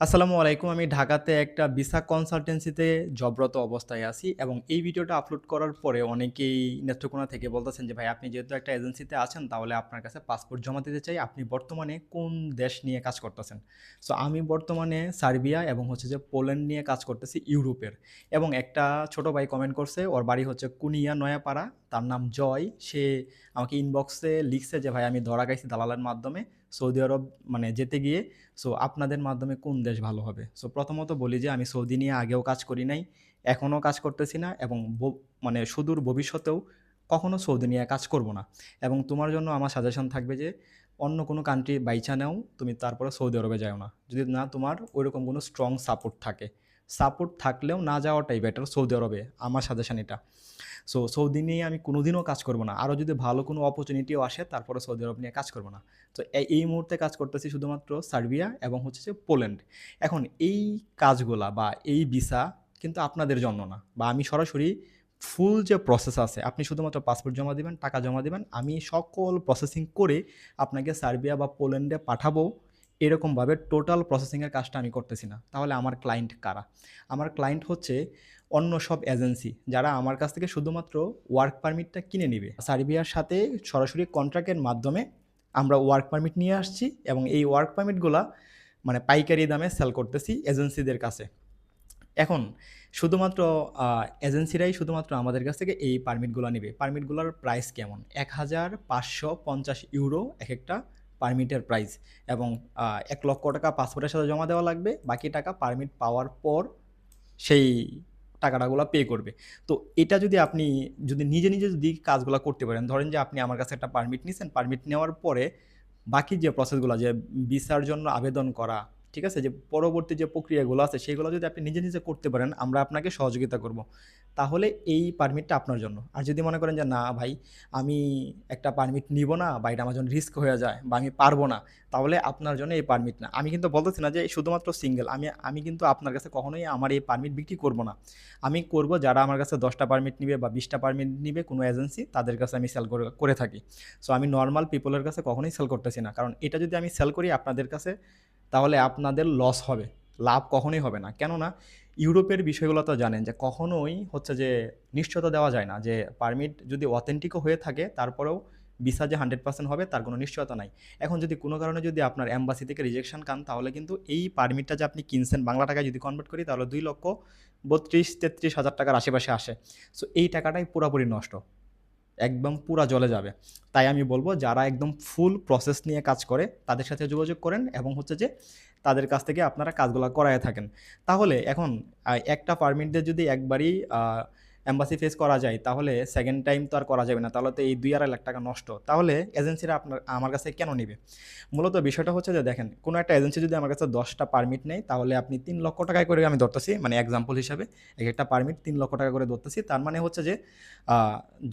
আসসালামু আলাইকুম। আমি ঢাকাতে একটা ভিসা কনসালটেন্সিতে জবরত অবস্থায় আছি এবং এই ভিডিওটা আপলোড করার পরে অনেকেই নেত্রকোনা থেকে বলতেছেন যে ভাই আপনি যেহেতু একটা এজেন্সিতে আছেন তাহলে আপনার কাছে পাসপোর্ট জমা দিতে চাই। আপনি বর্তমানে কোন দেশ নিয়ে কাজ করতেছেন? সো আমি বর্তমানে সার্বিয়া এবং হচ্ছে যে পোল্যান্ড নিয়ে কাজ করতেছি ইউরোপের। এবং একটা ছোট ভাই কমেন্ট করছে, ওর বাড়ি হচ্ছে কুনিয়া নয়াপাড়া। তার নাম জয়। সে আমাকে ইনবক্সে লিখছে যে ভাই আমি ধরা খাইছি দালালের মাধ্যমে সৌদি আরব মানে যেতে গিয়ে। সো আপনাদের মাধ্যমে কোন দেশ ভালো হবে? সো প্রথমত বলি যে আমি সৌদি নিয়ে আগেও কাজ করি নাই, এখনও কাজ করতেছি না এবং মানে সুদূর ভবিষ্যতেও কখনো সৌদি নিয়ে কাজ করব না। এবং তোমার জন্য আমার সাজেশন থাকবে যে অন্য কোনো কান্ট্রি বাইচা নাও, তুমি তারপরে সৌদি আরবে যাও না যদি না তোমার ওইরকম কোনো স্ট্রং সাপোর্ট থাকে। সাপোর্ট থাকলেও না যাওয়াটাই বেটার সৌদি আরবে, আমার সাজেশন এটা। সো সৌদি নিয়ে আমি কোনোদিনও কাজ করব না, আরও যদি ভালো কোনো অপরচুনিটিও আসে তারপরে সৌদি আরব নিয়ে কাজ করব না। তো এই মুহূর্তে কাজ করতেছি শুধুমাত্র সার্বিয়া এবং হচ্ছে যে পোল্যান্ড। এখন এই কাজগুলা বা এই ভিসা কিন্তু আপনাদের জন্য না, বা আমি সরাসরি ফুল যে প্রসেস আছে, আপনি শুধুমাত্র পাসপোর্ট জমা দিবেন, টাকা জমা দিবেন, আমি সকল প্রসেসিং করে আপনাকে সার্বিয়া বা পোল্যান্ডে পাঠাবো। এরকমভাবে টোটাল প্রসেসিংয়ের কাজটা আমি করতেছি না। তাহলে আমার ক্লায়েন্ট কারা? আমার ক্লায়েন্ট হচ্ছে অন্য সব এজেন্সি যারা আমার কাছ থেকে শুধুমাত্র ওয়ার্ক পারমিটটা কিনে নিবে। সার্বিয়ার সাথে সরাসরি কন্ট্রাক্টের মাধ্যমে আমরা ওয়ার্ক পারমিট নিয়ে আসছি এবং এই ওয়ার্ক পারমিটগুলা মানে পাইকারি দামে সেল করতেছি এজেন্সিদের কাছে। এখন শুধুমাত্র এজেন্সিরাই শুধুমাত্র আমাদের কাছ থেকে এই পারমিটগুলো নিবে। পারমিটগুলোর প্রাইস কেমন? ১,৫৫০ ইউরো এক একটা পারমিটের প্রাইস। এবং ১,০০,০০০ পাসপোর্টের সাথে জমা দেওয়া লাগবে। বাকি টাকা পারমিট পাওয়ার পর সেই টাকাটাগুলো পে করবে। তো এটা যদি আপনি যদি নিজে, নিজে যদি কাজগুলা করতে পারেন, ধরেন যে আপনি আমার কাছে একটা পারমিট নিছেন, পারমিট নেওয়ার পরে বাকি যে প্রসেসগুলো, যে ভিসার জন্য আবেদন করা, ঠিক আছে? যে পরবর্তী যে প্রক্রিয়াগুলো আছে সেগুলো যদি আপনি নিজে, নিজে করতে পারেন, আমরা আপনাকে সহযোগিতা করব। তাহলে এই পারমিটটা আপনার জন্য। আর যদি মনে করেন যে না ভাই আমি একটা পারমিট নিব না বা এটা আমার জন্য রিস্ক হয়ে যায় বা আমি পারব না, তাহলে আপনার জন্য এই পারমিট না। আমি কিন্তু বলতেছি না যে শুধুমাত্র সিঙ্গেল। আমি কিন্তু আপনার কাছে কখনোই আমার এই পারমিট বিক্রি করব না। আমি করব যারা আমার কাছে ১০টা পারমিট নিবে বা ২০টা পারমিট নিবে কোনো এজেন্সি, তাদের কাছে আমি সেল করে থাকি। সো আমি নরমাল পিপলের কাছে কখনোই সেল করতেছি না। কারণ এটা যদি আমি সেল করি আপনাদের কাছে, তাহলে আপনাদের লস হবে। লাভ কখনোই হবে না। কেননা ইউরোপের বিষয়গুলো তো জানেন যে কখনোই হচ্ছে যে নিশ্চয়তা দেওয়া যায় না যে পারমিট যদি অথেন্টিকও হয়ে থাকে তারপরেও ভিসা যে 100% হবে তার কোনো নিশ্চয়তা নাই। এখন যদি কোনো কারণে যদি আপনার এম্বাসি থেকে রিজেকশন খান, তাহলে কিন্তু এই পারমিটটা যে আপনি কিনছেন বাংলা টাকায় যদি কনভার্ট করি তাহলে ২,৩২,০০০ টাকার আশেপাশে আসে। সো এই টাকাটাই পুরাপুরি নষ্ট। একদম পুরা জলে যাবে। তাই আমি বলব যারা একদম ফুল প্রসেস নিয়ে কাজ করে তাদের সাথে যোগাযোগ করেন এবং হচ্ছে যে তাদের কাছ থেকে আপনারা কাজগুলা করায়ে থাকেন। তাহলে এখন একটা পারমিট দিয়ে যদি একবারই এম্বাসি ফেস করা যায় তাহলে সেকেন্ড টাইম তো আর করা যাবে না। তাহলে তো এই ২-২.৫ লাখ টাকা নষ্ট। তাহলে এজেন্সিরা আমার কাছে কেন নিবে? মূলত বিষয়টা হচ্ছে যে দেখেন, কোনো একটা এজেন্সি যদি আমার কাছে ১০টা পারমিট নেয় তাহলে আপনি ৩,০০,০০০ টাকায় করে আমি ধরতেছি মানে এক্সাম্পল হিসাবে একেকটা পারমিট ৩,০০,০০০ টাকা করে ধরতেছি। তার মানে হচ্ছে যে আ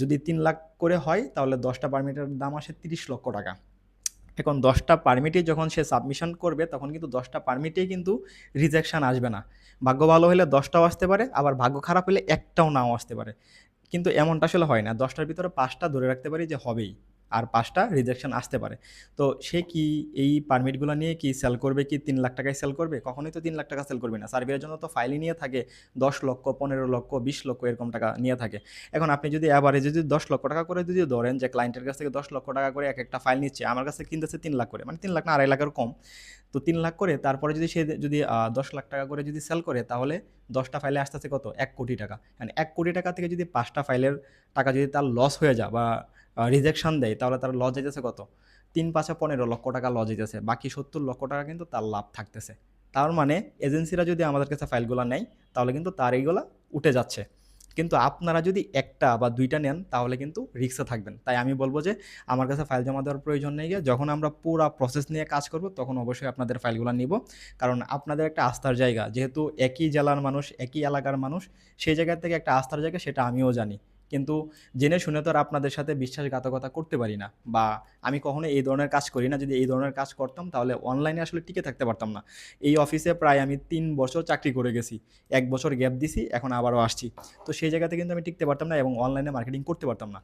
যদি ৩,০০,০০০ করে হয় তাহলে ১০টা পারমিটের দাম আসে ৩০,০০,০০০ টাকা। এখন ১০টা পারমিটই যখন সে সাবমিশন করবে তখন কিন্তু ১০টা পারমিটেই কিন্তু রিজেকশন আসবে না। ভাগ্য ভালো হলে ১০টাও আসতে পারে, আবার ভাগ্য খারাপ হলে একটাও নাও আসতে পারে। কিন্তু এমনটা আসলে হয় না। ১০টার ভিতরে ৫টা ধরে রাখতে পারি যে হবেই। আর ৫টা রিজেকশন আসতে পারে। তো সে কি এই পারমিটগুলো নিয়ে কি সেল করবে, কি ৩,০০,০০০ টাকায় সেল করবে? কখনোই তো ৩,০০,০০০ টাকা সেল করবে না। সার্ভের জন্য তো ফাইলই নিয়ে থাকে ১০,০০,০০০, ১৫,০০,০০০, ২০,০০,০০০ এরকম টাকা নিয়ে থাকে। এখন আপনি যদি এভারেজে যদি ১০,০০,০০০ টাকা করে যদি ধরেন যে ক্লায়েন্টের কাছ থেকে ১০,০০,০০০ টাকা করে একেকটা ফাইল নিচ্ছে, আমার কাছে কিনতেছে ৩,০০,০০০ করে। মানে ৩,০০,০০০ না ২.৫ লাখের কম। তো ৩,০০,০০০ করে তারপরে যদি সে যদি ১০,০০,০০০ টাকা করে যদি সেল করে তাহলে ১০টা ফাইলে আসতেছে কত? ১,০০,০০,০০০ টাকা। মানে ১,০০,০০,০০০ টাকা থেকে যদি ৫টা ফাইলের টাকা যদি তার লস হয়ে যায় বা রিজেকশন দেয় তাহলে তার লস যাইতেছে কত? ৩ ৫ ১৫ লক্ষ টাকা লস যাইতেছে। বাকি ৭০,০০,০০০ টাকা কিন্তু তার লাভ থাকতেছে। তার মানে এজেন্সিরা যদি আমাদের কাছে ফাইলগুলা নেয় তাহলে কিন্তু তার এইগুলা উঠে যাচ্ছে। কিন্তু আপনারা যদি ১টা বা ২টা নেন তাহলে কিন্তু রিস্কে থাকবেন। তাই আমি বলব যে আমার কাছে ফাইল জমা দেওয়ার প্রয়োজন নেই গিয়ে। যখন আমরা পুরা প্রসেস নিয়ে কাজ করব তখন অবশ্যই আপনাদের ফাইলগুলা নিব। কারণ আপনাদের একটা আস্থার জায়গা। যেহেতু একই জেলার মানুষ, একই এলাকার মানুষ, সেই জায়গা থেকে একটা আস্থার জায়গা সেটা আমিও জানি। কিন্তু জেনে শুনে তো আর আপনাদের সাথে বিশ্বাসঘাতকতা করতে পারি না, বা আমি কখনো এই ধরনের কাজ করি না। যদি এই ধরনের কাজ করতাম তাহলে অনলাইনে আসলে টিকে থাকতে পারতাম না। এই অফিসে প্রায় আমি 3 বছর চাকরি করে গেছি, 1 বছর গ্যাপ দিছি, এখন আবারও আসছি। তো সেই জায়গাতে কিন্তু আমি টিকতে পারতাম না এবং অনলাইনে মার্কেটিং করতে পারতাম না।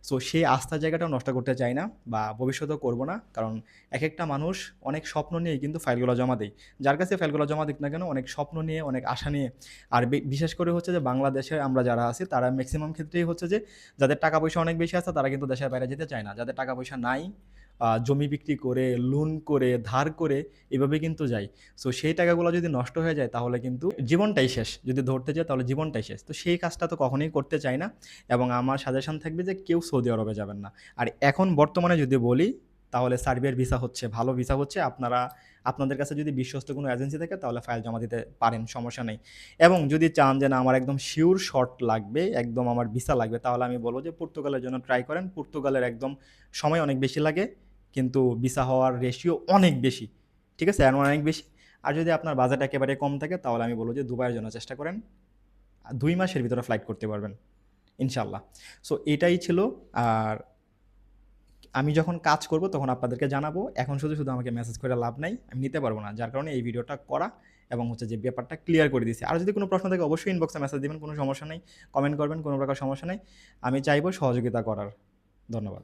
সো সেই আস্থার জায়গাটাও নষ্ট করতে চাই না, বা ভবিষ্যতেও করব না। কারণ এক একটা মানুষ অনেক স্বপ্ন নিয়ে কিন্তু ফাইলগুলো জমা দেয়। যার কাছে ফাইলগুলো জমা দিক না কেন, অনেক স্বপ্ন নিয়ে, অনেক আশা নিয়ে। আর বিশেষ করে হচ্ছে যে বাংলাদেশে আমরা যারা আছি তারা ম্যাক্সিমাম ক্ষেত্রেই হচ্ছে যে যাদের টাকা পয়সা অনেক বেশি আছে তারা কিন্তু দেশের বাইরে যেতে চায় না। যাদের টাকা পয়সা নাই, জমি বিক্রি করে, লোন করে, ধার করে এভাবে কিন্তু যায়। সো সেই টাকাগুলো যদি নষ্ট হয়ে যায় তাহলে কিন্তু জীবনটাই শেষ। যদি ধরতে যাই তাহলে জীবনটাই শেষ। তো সেই কাজটা তো কখনোই করতে চাই না, এবং আমার সাজেশন থাকবে যে কেউ সৌদি আরবে যাবেন না। আর এখন বর্তমানে যদি বলি তাহলে সার্বিয়ার ভিসা হচ্ছে, ভালো ভিসা হচ্ছে। আপনারা আপনাদের কাছে যদি বিশ্বস্ত কোনো এজেন্সি থাকে তাহলে ফাইল জমা দিতে পারেন, সমস্যা নেই। এবং যদি চান যে না আমার একদম শিওর শট লাগবে, একদম আমার ভিসা লাগবে, তাহলে আমি বলব যে পর্তুগালের জন্য ট্রাই করেন। পর্তুগালের একদম সময় অনেক বেশি লাগে, কিন্তু ভিসা হওয়ার রেশিও অনেক বেশি। ঠিক আছে? এর অনেক বেশি। আর যদি আপনার বাজেট একেবারে কম থাকে তাহলে আমি বলব যে দুবাইয়ের জন্য চেষ্টা করেন। ২ মাসের ভিতরে ফ্লাইট করতে পারবেন ইনশাল্লাহ। সো এটাই ছিল। আর আমি যখন কাজ করব তখন আপনাদেরকে জানাবো। এখন শুধু, শুধু আমাকে মেসেজ করে লাভ নাই। আমি নিতে পারব না। যার কারণে এই ভিডিওটা করা, এবং হচ্ছে যে ব্যাপারটা ক্লিয়ার করে দিছি। আর যদি কোনো প্রশ্ন থাকে অবশ্যই ইনবক্সে মেসেজ দিবেন, কোনো সমস্যা নেই। কমেন্ট করবেন, কোনো প্রকার সমস্যা নেই। আমি চাইবো সহযোগিতা করার। ধন্যবাদ।